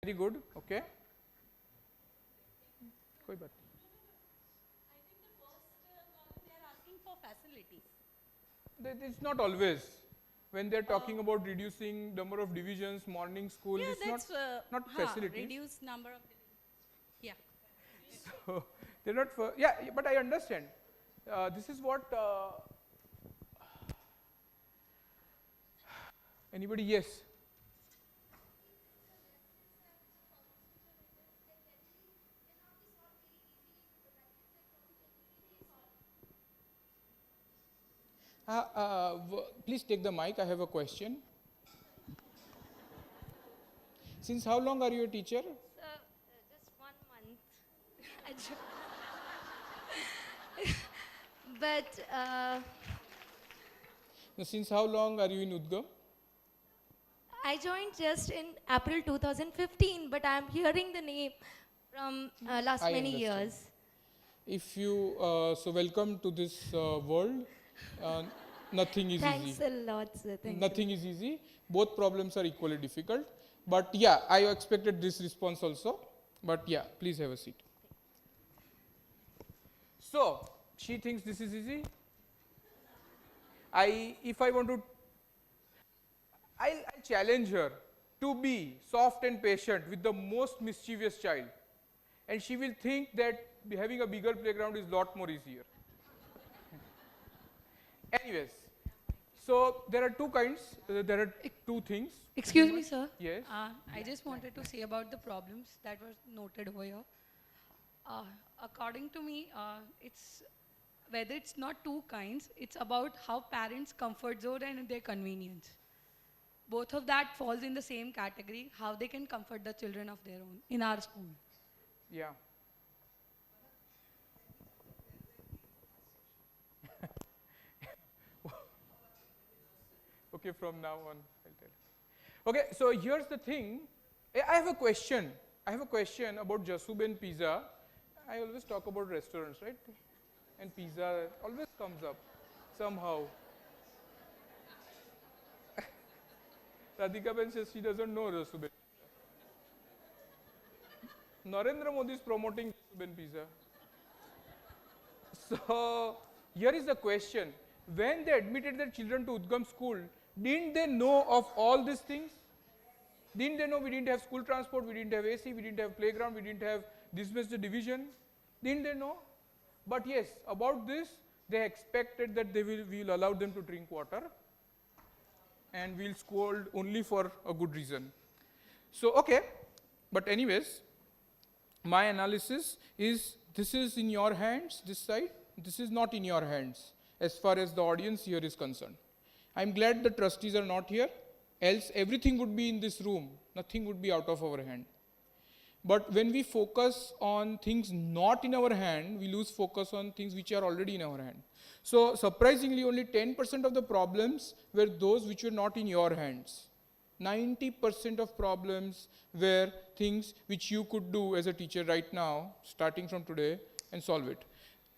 Very good. Okay. कोई बात नहीं. I think the first column they are asking for facilities. It's not always. When they're talking about reducing number of divisions, morning school, Yeah, it's that's not facilities. reduce number of divisions. Yeah. So they're not for, yeah, but I understand. This is what, anybody? Yes. Please take the mic. I have a question. Since how long are you a teacher? Just 1 month. But Now, since how long are you in Udgam? I joined just in April 2015, but I'm hearing the name from last I many understand. years. If you, so welcome to this world. Nothing is Thanks easy. a lot, sir. Thank Nothing is easy. Both problems are equally difficult. But yeah, I expected this response also. But yeah, please have a seat. So, she thinks this is easy. If I want to, I'll challenge her to be soft and patient with the most mischievous child. And she will think that having a bigger playground is lot more easier. Anyways, so there are two kinds, there are two things. Excuse me, sir. Yes. I just wanted to say about the problems that were noted over here. According to me, it's whether it's not two kinds, it's about how parents' comfort zone and their convenience. Both of that falls in the same category, how they can comfort the children of their own in our school. Yeah. Okay, from now on, I'll tell you. Okay, so here's the thing. I have a question. I have a question about Jasuben Pizza. I always talk about restaurants, right? And pizza always comes up somehow. Radhika Ben says she doesn't know Jasuben. Narendra Modi is promoting Jasuben Pizza. So here is the question. When they admitted their children to Udgam school, didn't they know of all these things? Didn't they know we didn't have school transport, we didn't have AC, we didn't have playground, we didn't have dismissed division? Didn't they know? But yes, about this, they expected that we'll allow them to drink water and we'll scold only for a good reason. So, okay, but anyways, my analysis is this is in your hands, this side, this is not in your hands as far as the audience here is concerned. I'm glad the trustees are not here, else everything would be in this room, nothing would be out of our hand. But when we focus on things not in our hand, we lose focus on things which are already in our hand. So surprisingly, only 10% of the problems were those which were not in your hands. 90% of problems were things which you could do as a teacher right now, starting from today, and solve it.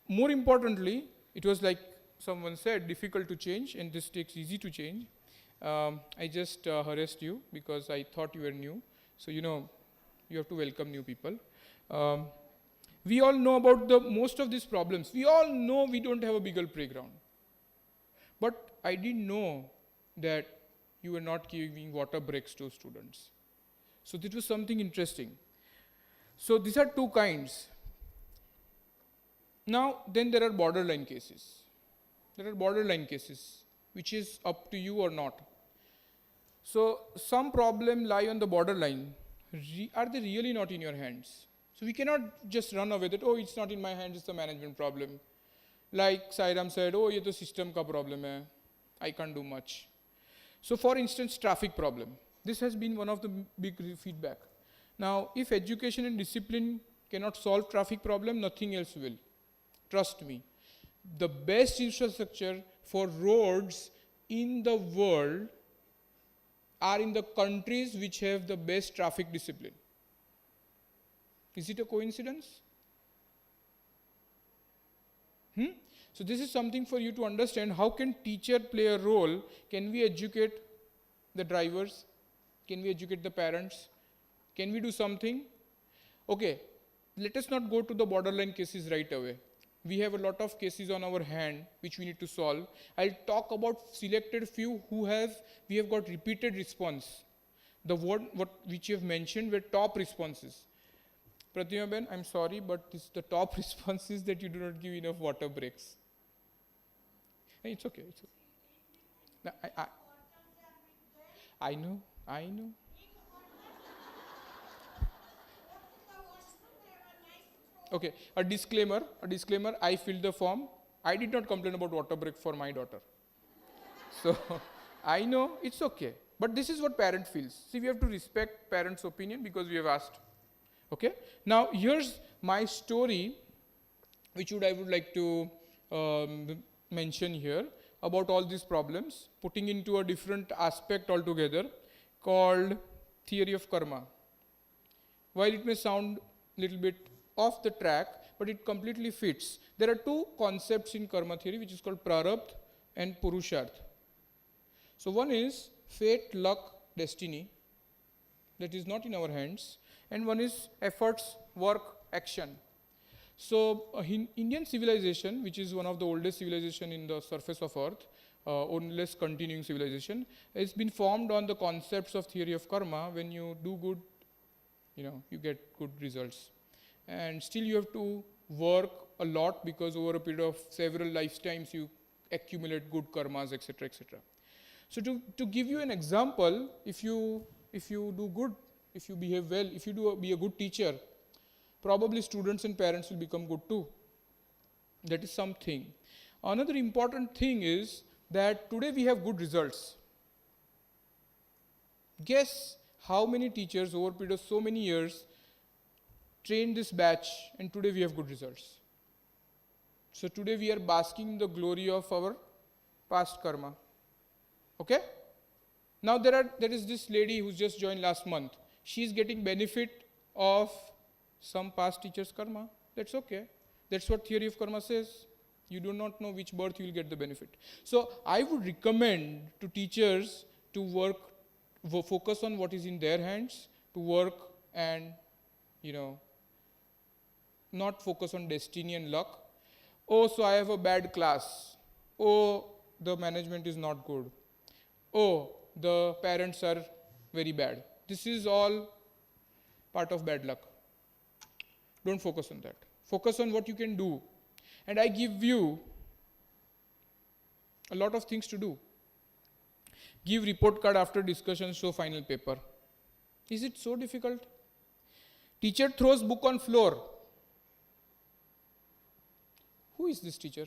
More importantly, it was like someone said, difficult to change, and this takes easy to change. I just harassed you because I thought you were new. So, you know, you have to welcome new people. We all know about most of these problems. We all know we don't have a bigger playground. But I didn't know that you were not giving water breaks to students. So this was something interesting. So these are two kinds. Now, then there are borderline cases. There are borderline cases, which is up to you or not. So some problem lie on the borderline. Are they really not in your hands? So we cannot just run away that, oh, it's not in my hands, it's a management problem. Like Sairam said, oh, ye to system ka problem hai, I can't do much. So for instance, traffic problem. This has been one of the big feedback. Now, if education and discipline cannot solve traffic problem, nothing else will. Trust me. The best infrastructure for roads in the world are in the countries which have the best traffic discipline. Is it a coincidence? So this is something for you to understand. How can teacher play a role? Can we educate the drivers? Can we educate the parents? Can we do something? Okay, let us not go to the borderline cases right away. We have a lot of cases on our hand which we need to solve. I'll talk about selected few we have got repeated response. The word which you have mentioned were top responses. Pratima Ben, I'm sorry, but the top response is that you do not give enough water breaks. It's okay. It's okay. No, I know. Okay, a disclaimer, I filled the form. I did not complain about water break for my daughter. So, I know, it's okay. But this is what parent feels. See, we have to respect parents' opinion because we have asked. Okay, now here's my story, which I would like to mention here about all these problems, putting into a different aspect altogether called theory of karma. While it may sound a little bit off the track, but it completely fits. There are two concepts in karma theory, which is called prarabdha and purusharth. So one is fate, luck, destiny, that is not in our hands, and one is efforts, work, action. So in Indian civilization, which is one of the oldest civilization in the surface of earth, only continuing civilization, has been formed on the concepts of theory of karma. When you do good, you get good results. And still you have to work a lot because over a period of several lifetimes you accumulate good karmas, etc., etc. So to give you an example, if you do good, if you behave well, if you be a good teacher, probably students and parents will become good too. That is something. Another important thing is that today we have good results. Guess how many teachers over a period of so many years trained this batch, and today we have good results. So today we are basking in the glory of our past karma. Okay? Now there is this lady who's just joined last month. She is getting benefit of some past teacher's karma. That's okay. That's what theory of karma says. You do not know which birth you will get the benefit. So I would recommend to teachers to focus on what is in their hands, to work and, not focus on destiny and luck. Oh, so I have a bad class. Oh, the management is not good. Oh, the parents are very bad. This is all part of bad luck. Don't focus on that. Focus on what you can do. And I give you a lot of things to do. Give report card after discussion, show final paper. Is it so difficult? Teacher throws book on floor. Who is this teacher?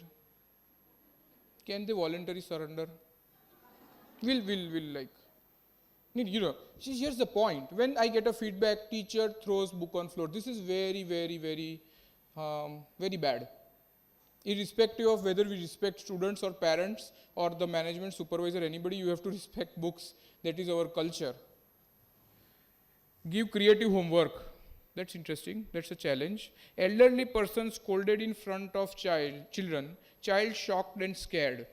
Can they voluntarily surrender? Will like. Here's the point. When I get a feedback, teacher throws book on floor. This is very, very, very, very bad. Irrespective of whether we respect students or parents or the management, supervisor, anybody, you have to respect books. That is our culture. Give creative homework. That's interesting. That's a challenge. Elderly person scolded in front of children. Child shocked and scared.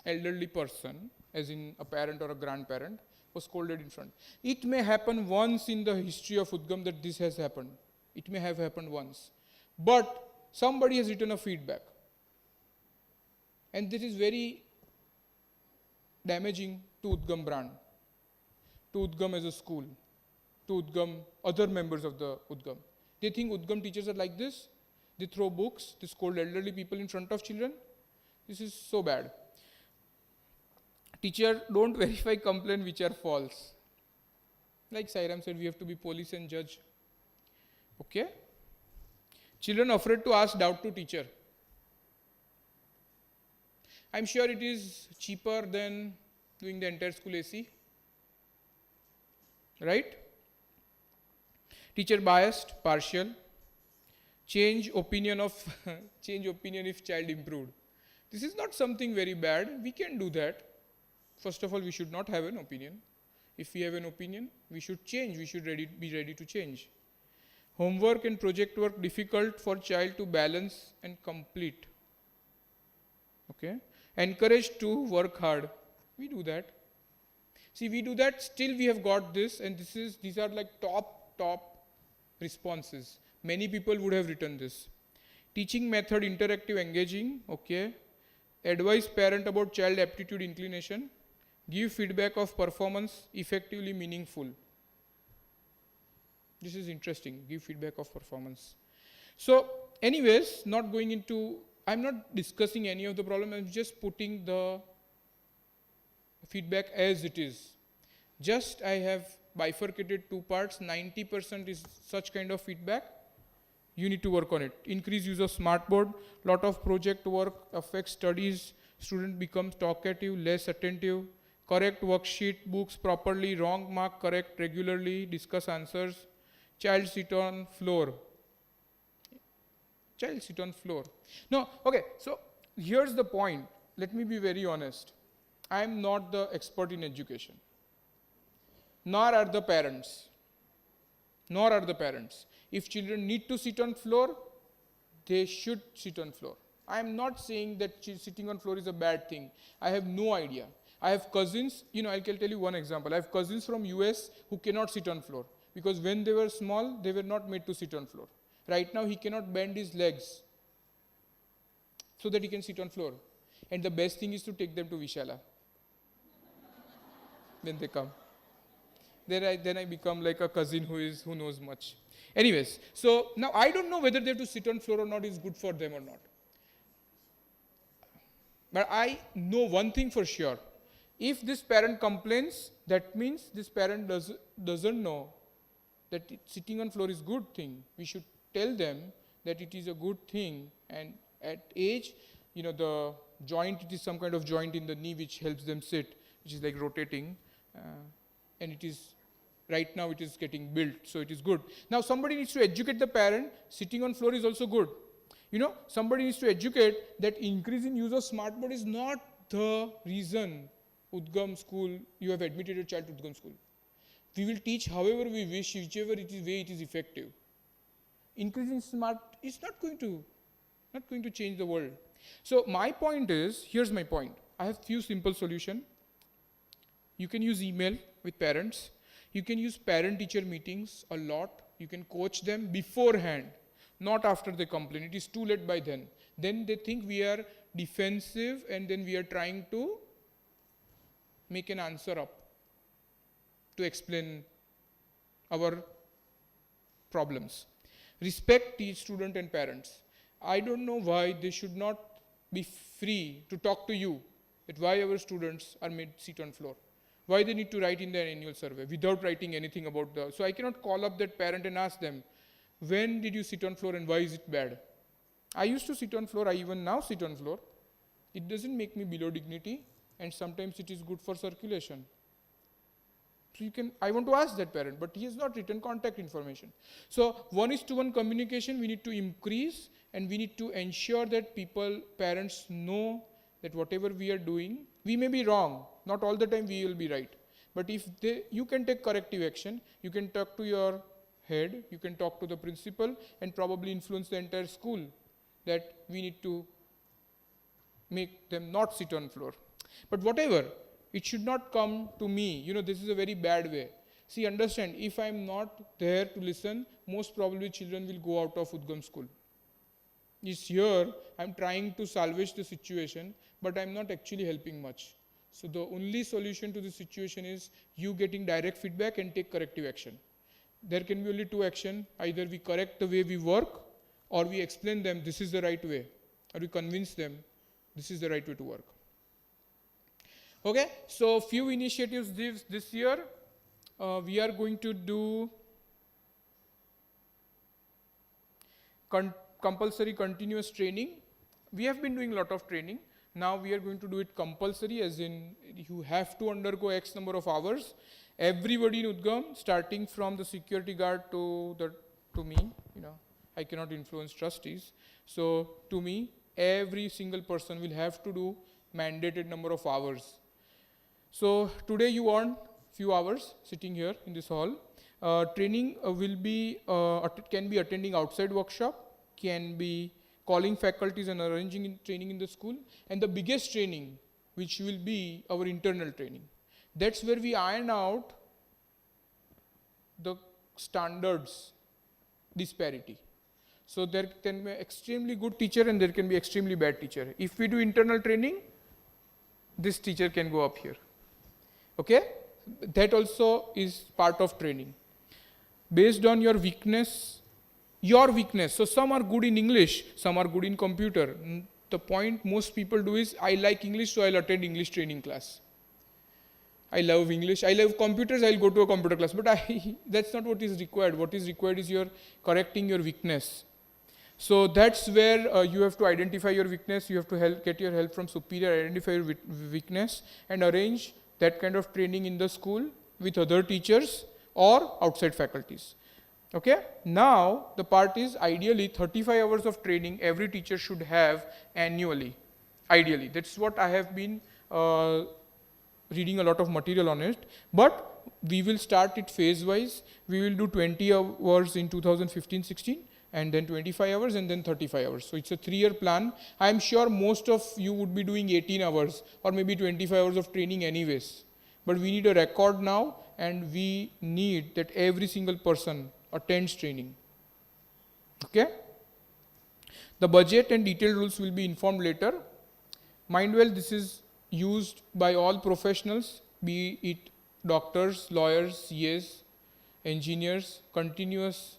Elderly person, as in a parent or a grandparent, was scolded in front. It may happen once in the history of Udgam that this has happened. It may have happened once. But somebody has written a feedback. And this is very damaging to Udgam brand, to Udgam as a school, to Udgam, other members of the Udgam. They think Udgam teachers are like this. They throw books, they scold elderly people in front of children. This is so bad. Teacher, don't verify complaint which are false. Like Sairam said, we have to be police and judge. Okay? Children afraid to ask doubt to teacher. I'm sure it is cheaper than doing the entire school AC. Right? Teacher biased, partial. Change opinion if child improved. This is not something very bad. We can do that. First of all, we should not have an opinion. If we have an opinion, we should change. We should be ready to change. Homework and project work difficult for child to balance and complete. Okay? Encouraged to work hard. We do that. See, we do that, still we have got this, and these are like top responses. Many people would have written this. Teaching method, interactive, engaging, okay. Advise parent about child aptitude, inclination. Give feedback of performance, effectively meaningful. This is interesting, give feedback of performance. So, anyways, not going into, I'm not discussing any of the problem, I'm just putting the feedback as it is. Just I have bifurcated two parts, 90% is such kind of feedback, you need to work on it. Increase use of smartboard, lot of project work affects studies, student becomes talkative, less attentive, correct worksheet, books properly, wrong mark correct regularly, discuss answers, child sit on floor. Child sit on floor. No, okay, so here's the point. Let me be very honest. I am not the expert in education. Nor are the parents. Nor are the parents. If children need to sit on floor, they should sit on floor. I am not saying that sitting on floor is a bad thing. I have no idea. I have cousins, I'll tell you one example. I have cousins from US who cannot sit on floor because when they were small, they were not made to sit on floor. Right now, he cannot bend his legs so that he can sit on floor. And the best thing is to take them to Vishala when they come. Then I become like a cousin who knows much. Anyways, so now I don't know whether they have to sit on floor or not is good for them or not. But I know one thing for sure. If this parent complains, that means this parent doesn't know that sitting on floor is good thing. We should tell them that it is a good thing, and at age, the joint, it is some kind of joint in the knee which helps them sit, which is like rotating, and it is, right now it is getting built, so it is good. Now somebody needs to educate the parent, sitting on floor is also good. Somebody needs to educate that increase in use of smartboard is not the reason Udgam school, you have admitted your child to Udgam school. We will teach however we wish, whichever way it is effective. Increasing smart is not going to change the world. So my point is, here's my point. I have few simple solution. You can use email with parents. You can use parent-teacher meetings a lot. You can coach them beforehand, not after they complain. It is too late by then. Then they think we are defensive and then we are trying to make an answer up to our problems. Respect each student and parents. I don't know why they should not be free to talk to you that why our students are made sit on floor. Why they need to write in their annual survey without writing anything about the... So I cannot call up that parent and ask them, when did you sit on floor and why is it bad? I used to sit on floor, I even now sit on floor. It doesn't make me below dignity, and sometimes it is good for circulation. So I want to ask that parent, but he has not written contact information. So 1:1 communication we need to increase, and we need to ensure that parents know that whatever we are doing, we may be wrong, not all the time we will be right. But if you can take corrective action, you can talk to your head, you can talk to the principal and probably influence the entire school that we need to make them not sit on floor. But whatever, it should not come to me, this is a very bad way. See, understand, if I am not there to listen, most probably children will go out of Udgam school. This year, I am trying to salvage the situation, but I am not actually helping much. So the only solution to the situation is you getting direct feedback and take corrective action. There can be only two actions, either we correct the way we work, or we explain them this is the right way, or we convince them this is the right way to work. Okay, so few initiatives this year. We are going to do compulsory continuous training. We have been doing a lot of training. Now we are going to do it compulsory, as in you have to undergo X number of hours. Everybody in Udgam, starting from the security guard to me, I cannot influence trustees. So to me, every single person will have to do mandated number of hours. So today you earned few hours sitting here in this hall. Training will be can be attending outside workshop, can be calling faculties and arranging training in the school, and the biggest training which will be our internal training. That's where we iron out the standards disparity. So there can be extremely good teacher and there can be extremely bad teacher. If we do internal training, this teacher can go up here. Okay? That also is part of training. Based on your weakness. So some are good in English, some are good in computer. The point most people do is, I like English, so I'll attend English training class. I love English, I love computers, I'll go to a computer class. But that's not what is required. What is required is you're correcting your weakness. So that's where you have to identify your weakness, you have to get your help from superior, identify your weakness and arrange that kind of training in the school with other teachers or outside faculties. Okay? Now the part is, ideally 35 hours of training every teacher should have annually. Ideally. That's what I have been reading a lot of material on it. But we will start it phase wise. We will do 20 hours in 2015-16 and then 25 hours and then 35 hours. So it's a 3-year plan. I am sure most of you would be doing 18 hours or maybe 25 hours of training anyways. But we need a record now and we need that every single person attends training. Okay? The budget and detailed rules will be informed later. Mind well, this is used by all professionals, be it doctors, lawyers, CAs, engineers. Continuous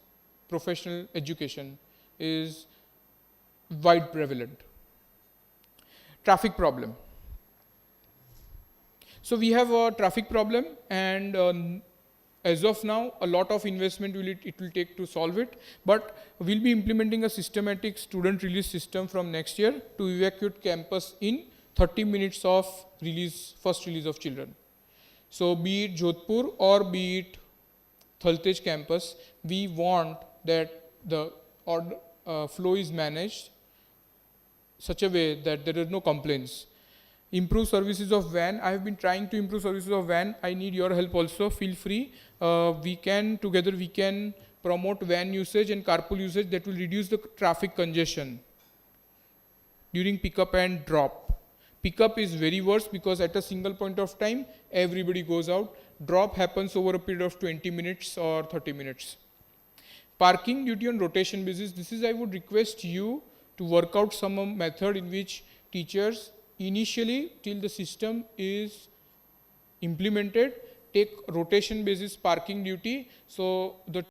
professional education is wide prevalent. Traffic problem. So we have a traffic problem and as of now, a lot of investment it will take to solve it, but we'll be implementing a systematic student release system from next year to evacuate campus in 30 minutes of first release of children. So be it Jodhpur or be it Thaltej campus, we want that the flow is managed such a way that there are no complaints. Improve services of van. I have been trying to improve services of van. I need your help also. Feel free. Together we can promote van usage and carpool usage that will reduce the traffic congestion during pickup and drop. Pickup is very worse because at a single point of time, everybody goes out. Drop happens over a period of 20 minutes or 30 minutes. Parking duty on rotation basis. This is, I would request you to work out some method in which teachers initially, till the system is implemented, take rotation basis parking duty. So the